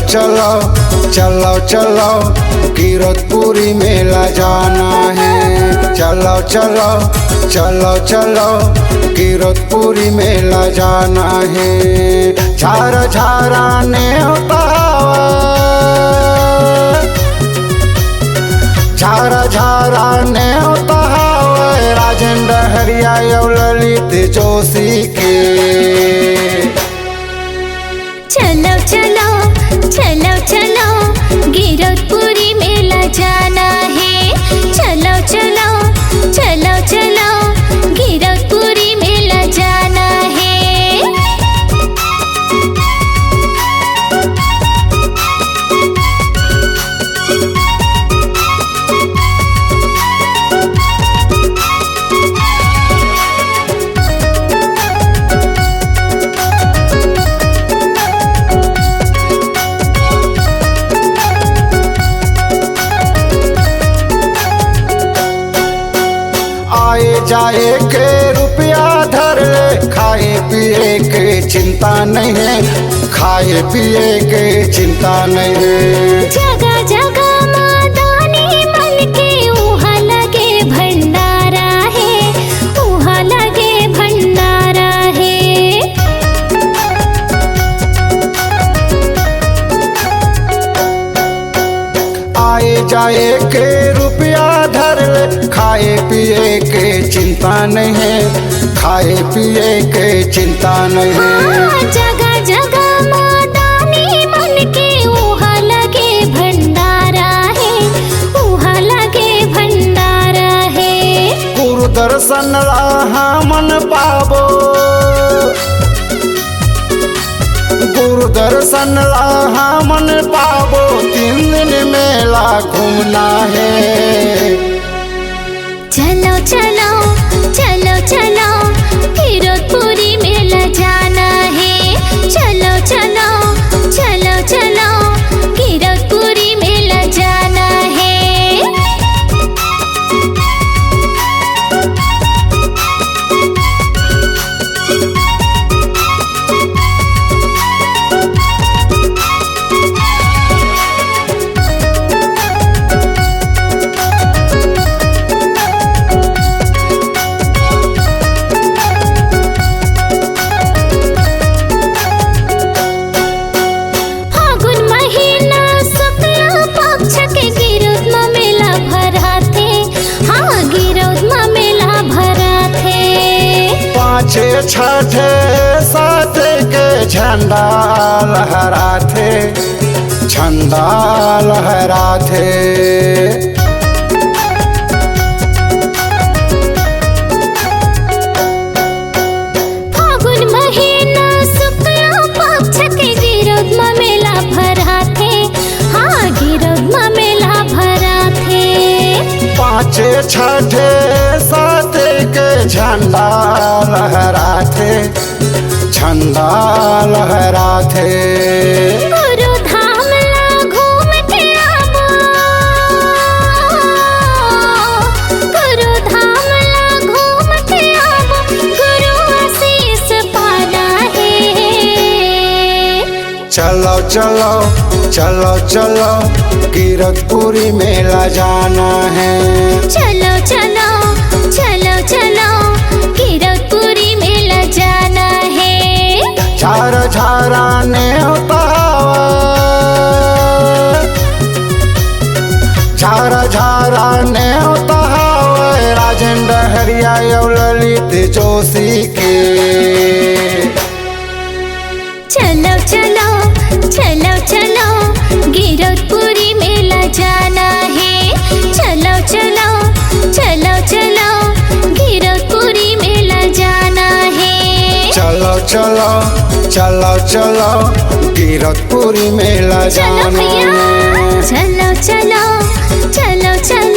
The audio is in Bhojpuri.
चलो चलो चलो कीरतपुरी मेला जाना है। चलो चलो चलो चलो कीरतपुरी मेला जाना है। झारा झारा ने झारा झारा ने राजेंद्र हरिया ललित जोशी के। चलो चलो चलो चलो कीरतपुरी मेला जाना है। चलो चलो चलो चलो कीरतपुरी मेला जाना है। आए जाए के रुपया धर ले, खाए पिए के चिंता नहीं है, खाए पिए के चिंता नहीं है। जगह जगह मादानी मन के उहाँ लगे भंडारा है, उहाँ लगे भंडारा है। आए जाए के रुपया धर ले, खाए पिए के चिंता नहीं है, खाए पिए के चिंता नहीं है। जगह जगह मादानी मन के उहाँ लगे भंडारा है, उहाँ लगे भंडारा है। गुरु दर्शन लाहा मन पाबो, गुरु दर्शन लाहा मन पाबो। 3 दिन मेला घूमना है। चलो चलो चलो चलो कीरतपुरी मेला जाना है। चलो चलो चलो चलो कीरतपुरी मेला जाना है। छठ साथ के झंडा लहराते, झंडा लहराते। फागुन महीना शुक्ला पक्ष के गिरोध में मेला भराते। हाँ गिरोध में मेला भराते। 5 छठ साथ के झंडा लहराते, झंडा लहराते। गुरु धाम ला घूम के आबो, गुरु धाम ला घूम के आबो। गुरु आशीष पाना है। चलो चलो चलो चलो कीरतपुरी मेला जाना है। चलो चलो चलो चलो कीरतपुरी मेला जाना है। झारा झारा ने झारा झारा ने राजेंद्र हरिया ललित जोशी के। चलो चलो चलो चलो कीरतपुरी मेला जाना है। चलो चलो चलो चलो कीरतपुरी मेला जाना है। चलो चलो चलो चलो कीरतपुरी मेला चलो जाना भैया है। चलो चलो चलो चलो